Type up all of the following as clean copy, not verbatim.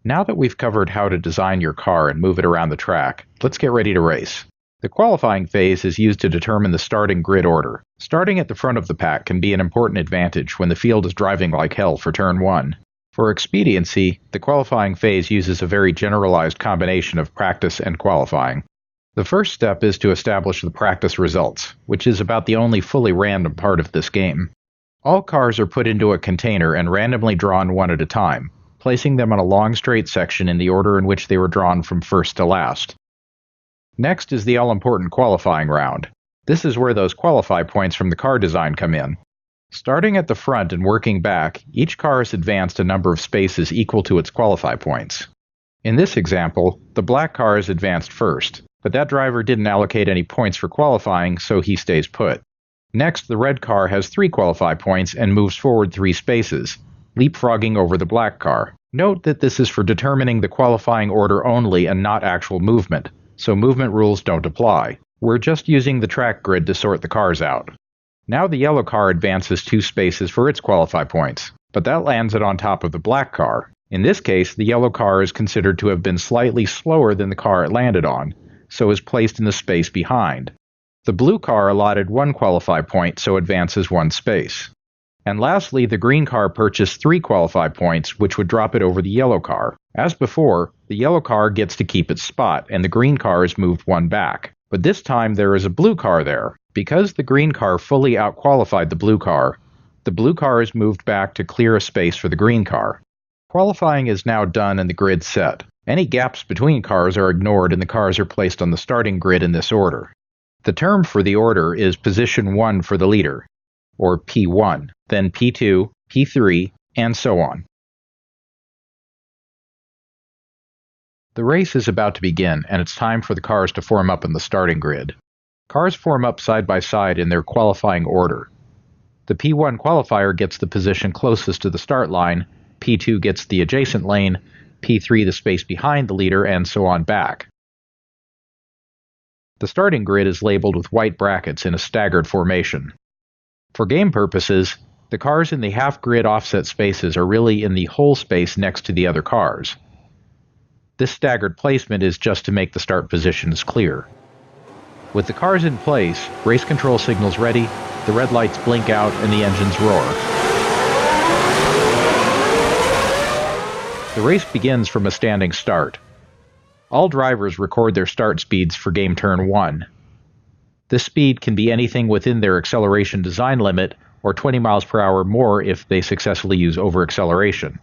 Now that we've covered how to design your car and move it around the track, let's get ready to race. The qualifying phase is used to determine the starting grid order. Starting at the front of the pack can be an important advantage when the field is driving like hell for turn 1. For expediency, the qualifying phase uses a very generalized combination of practice and qualifying. The first step is to establish the practice results, which is about the only fully random part of this game. All cars are put into a container and randomly drawn one at a time, placing them on a long straight section in the order in which they were drawn from first to last. Next is the all-important qualifying round. This is where those qualify points from the car design come in. Starting at the front and working back, each car is advanced a number of spaces equal to its qualify points. In this example, the black car is advanced first, but that driver didn't allocate any points for qualifying, so he stays put. Next, the red car has 3 qualify points and moves forward 3 spaces, leapfrogging over the black car. Note that this is for determining the qualifying order only and not actual movement, so movement rules don't apply. We're just using the track grid to sort the cars out. Now the yellow car advances 2 spaces for its qualify points, but that lands it on top of the black car. In this case, the yellow car is considered to have been slightly slower than the car it landed on, so is placed in the space behind. The blue car allotted 1 qualify point, so advances 1 space. And lastly, the green car purchased 3 qualify points, which would drop it over the yellow car. As before, the yellow car gets to keep its spot, and the green car is moved 1 back. But this time there is a blue car there. Because the green car fully outqualified the blue car is moved back to clear a space for the green car. Qualifying is now done and the grid set. Any gaps between cars are ignored and the cars are placed on the starting grid in this order. The term for the order is position 1 for the leader, or P1, then P2, P3, and so on. The race is about to begin, and it's time for the cars to form up in the starting grid. Cars form up side by side in their qualifying order. The P1 qualifier gets the position closest to the start line, P2 gets the adjacent lane, P3 the space behind the leader, and so on back. The starting grid is labeled with white brackets in a staggered formation. For game purposes, the cars in the half-grid offset spaces are really in the whole space next to the other cars. This staggered placement is just to make the start positions clear. With the cars in place, race control signals ready, the red lights blink out, and the engines roar. The race begins from a standing start. All drivers record their start speeds for game turn 1. This speed can be anything within their acceleration design limit, or 20 miles per hour more if they successfully use over-acceleration.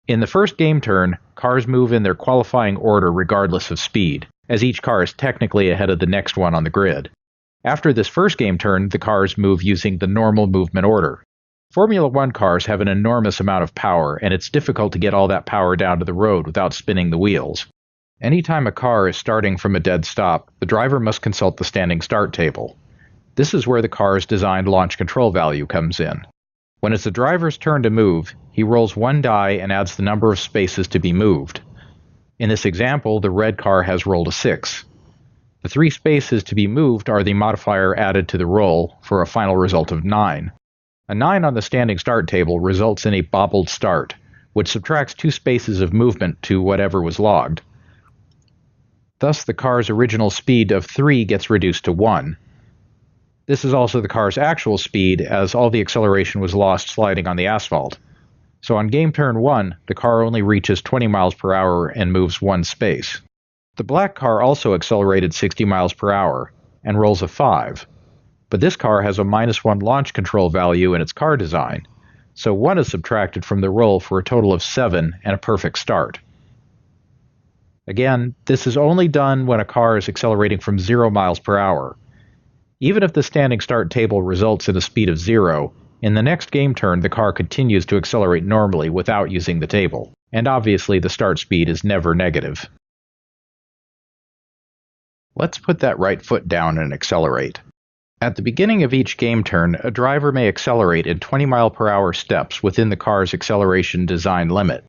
In the first game turn, cars move in their qualifying order regardless of speed, as each car is technically ahead of the next one on the grid. After this first game turn, the cars move using the normal movement order. Formula 1 cars have an enormous amount of power, and it's difficult to get all that power down to the road without spinning the wheels. Anytime a car is starting from a dead stop, the driver must consult the standing start table. This is where the car's designed launch control value comes in. When it's the driver's turn to move, he rolls 1 die and adds the number of spaces to be moved. In this example, the red car has rolled a 6. The 3 spaces to be moved are the modifier added to the roll for a final result of 9. A 9 on the standing start table results in a bobbled start, which subtracts 2 spaces of movement to whatever was logged. Thus, the car's original speed of 3 gets reduced to 1. This is also the car's actual speed, as all the acceleration was lost sliding on the asphalt. So on game turn 1, the car only reaches 20 miles per hour and moves 1 space. The black car also accelerated 60 miles per hour, and rolls a 5. But this car has a -1 launch control value in its car design, so 1 is subtracted from the roll for a total of 7 and a perfect start. Again, this is only done when a car is accelerating from 0 miles per hour. Even if the standing start table results in a speed of 0, in the next game turn the car continues to accelerate normally without using the table, and obviously the start speed is never negative. Let's put that right foot down and accelerate. At the beginning of each game turn, a driver may accelerate in 20 mile per hour steps within the car's acceleration design limit.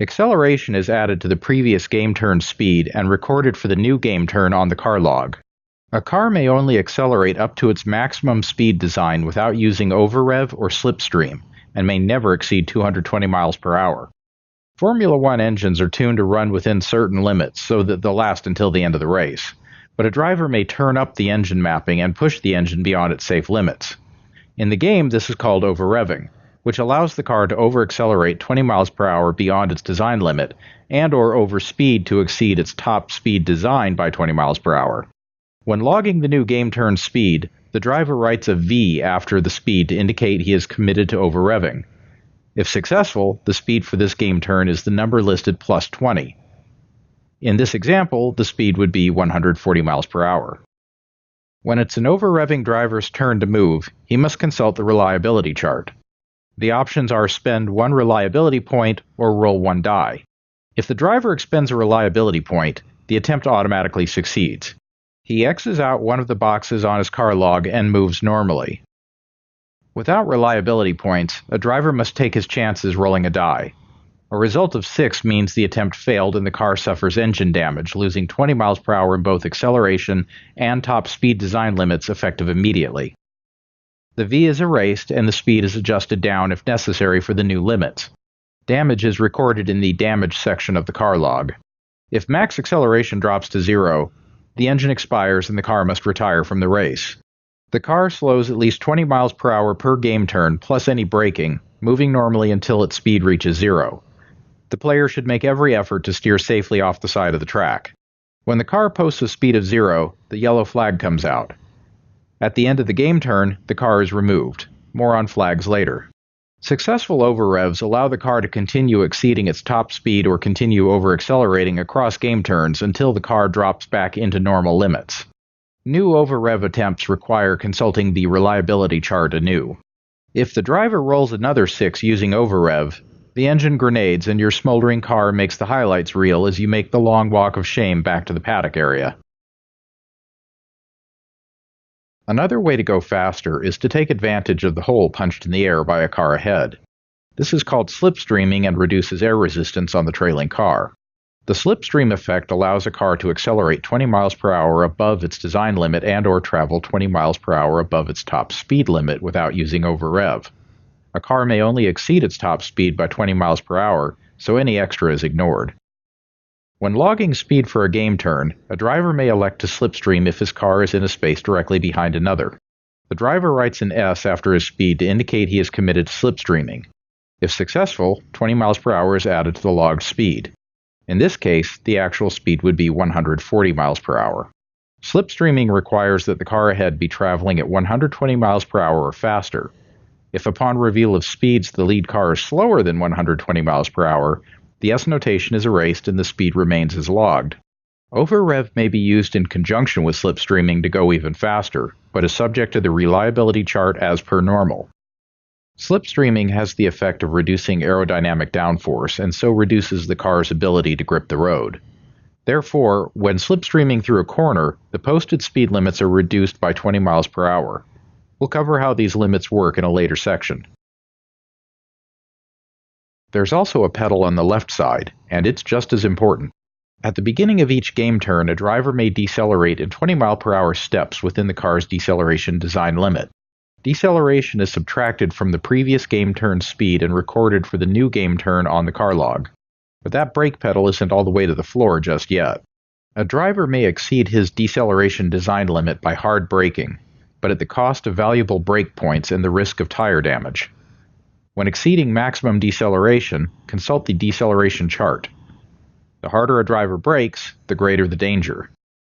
Acceleration is added to the previous game turn speed and recorded for the new game turn on the car log. A car may only accelerate up to its maximum speed design without using overrev or slipstream, and may never exceed 220 miles per hour. Formula One engines are tuned to run within certain limits so that they'll last until the end of the race, but a driver may turn up the engine mapping and push the engine beyond its safe limits. In the game, this is called over-revving, which allows the car to over-accelerate 20 miles per hour beyond its design limit and or overspeed to exceed its top speed design by 20 miles per hour. When logging the new game turn speed, the driver writes a V after the speed to indicate he is committed to over-revving. If successful, the speed for this game turn is the number listed plus 20. In this example, the speed would be 140 miles per hour. When it's an over-revving driver's turn to move, he must consult the reliability chart. The options are spend 1 reliability point or roll 1 die. If the driver expends a reliability point, the attempt automatically succeeds. He X's out one of the boxes on his car log and moves normally. Without reliability points, a driver must take his chances rolling a die. A result of 6 means the attempt failed and the car suffers engine damage, losing 20 miles per hour in both acceleration and top speed design limits effective immediately. The V is erased and the speed is adjusted down if necessary for the new limits. Damage is recorded in the damage section of the car log. If max acceleration drops to 0, the engine expires and the car must retire from the race. The car slows at least 20 miles per hour per game turn plus any braking, moving normally until its speed reaches 0. The player should make every effort to steer safely off the side of the track. When the car posts a speed of 0, the yellow flag comes out. At the end of the game turn, the car is removed. More on flags later. Successful over-revs allow the car to continue exceeding its top speed or continue over-accelerating across game turns until the car drops back into normal limits. New over-rev attempts require consulting the reliability chart anew. If the driver rolls another 6 using over-rev, the engine grenades and your smoldering car makes the highlights reel as you make the long walk of shame back to the paddock area. Another way to go faster is to take advantage of the hole punched in the air by a car ahead. This is called slipstreaming and reduces air resistance on the trailing car. The slipstream effect allows a car to accelerate 20 miles per hour above its design limit and or travel 20 miles per hour above its top speed limit without using over-rev. A car may only exceed its top speed by 20 miles per hour, so any extra is ignored. When logging speed for a game turn, a driver may elect to slipstream if his car is in a space directly behind another. The driver writes an S after his speed to indicate he is committed to slipstreaming. If successful, 20 miles per hour is added to the logged speed. In this case, the actual speed would be 140 miles per hour. Slipstreaming requires that the car ahead be traveling at 120 miles per hour or faster. If upon reveal of speeds the lead car is slower than 120 miles per hour, the S notation is erased and the speed remains as logged. Over-rev may be used in conjunction with slipstreaming to go even faster, but is subject to the reliability chart as per normal. Slipstreaming has the effect of reducing aerodynamic downforce and so reduces the car's ability to grip the road. Therefore, when slipstreaming through a corner, the posted speed limits are reduced by 20 miles per hour. We'll cover how these limits work in a later section. There's also a pedal on the left side, and it's just as important. At the beginning of each game turn, a driver may decelerate in 20 mile per hour steps within the car's deceleration design limit. Deceleration is subtracted from the previous game turn speed and recorded for the new game turn on the car log. But that brake pedal isn't all the way to the floor just yet. A driver may exceed his deceleration design limit by hard braking, but at the cost of valuable brake points and the risk of tire damage. When exceeding maximum deceleration, consult the deceleration chart. The harder a driver brakes, the greater the danger.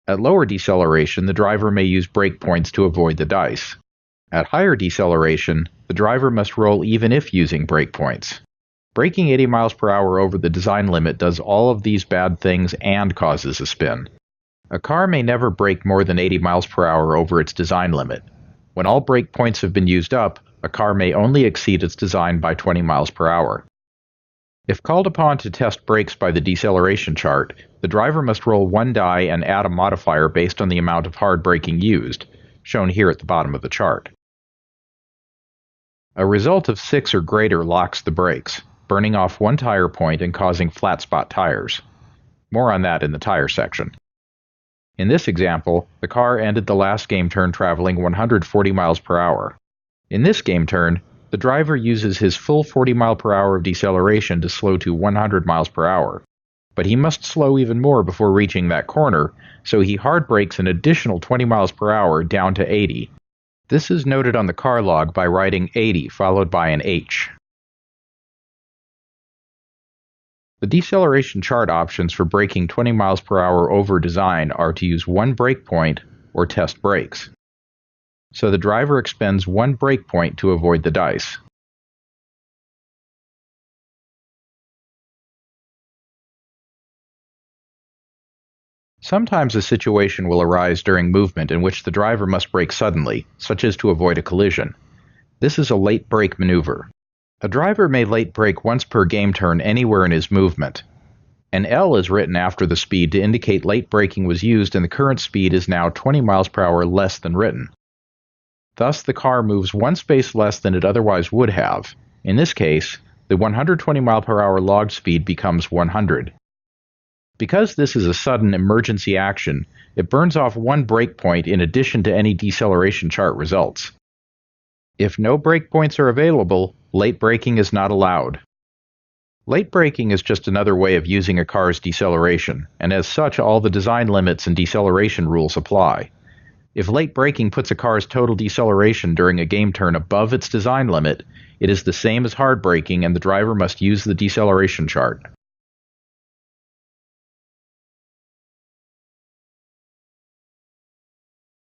At lower deceleration, the driver may use brake points to avoid the dice. At higher deceleration, the driver must roll even if using brake points. Braking 80 miles per hour over the design limit does all of these bad things and causes a spin. A car may never brake more than 80 miles per hour over its design limit. When all brake points have been used up, a car may only exceed its design by 20 miles per hour. If called upon to test brakes by the deceleration chart, the driver must roll one die and add a modifier based on the amount of hard braking used, shown here at the bottom of the chart. A result of 6 or greater locks the brakes, burning off one tire point and causing flat spot tires. More on that in the tire section. In this example, the car ended the last game turn traveling 140 miles per hour. In this game turn, the driver uses his full 40 mph of deceleration to slow to 100 mph. But he must slow even more before reaching that corner, so he hard brakes an additional 20 mph down to 80. This is noted on the car log by writing 80 followed by an H. The deceleration chart options for braking 20 mph over design are to use one brake point or test brakes. So the driver expends one brake point to avoid the dice. Sometimes a situation will arise during movement in which the driver must brake suddenly, such as to avoid a collision. This is a late brake maneuver. A driver may late brake once per game turn anywhere in his movement. An L is written after the speed to indicate late braking was used and the current speed is now 20 mph less than written. Thus, the car moves one space less than it otherwise would have. In this case, the 120 mph log speed becomes 100. Because this is a sudden emergency action, it burns off one brake point in addition to any deceleration chart results. If no brake points are available, late braking is not allowed. Late braking is just another way of using a car's deceleration, and as such all the design limits and deceleration rules apply. If late braking puts a car's total deceleration during a game turn above its design limit, it is the same as hard braking and the driver must use the deceleration chart.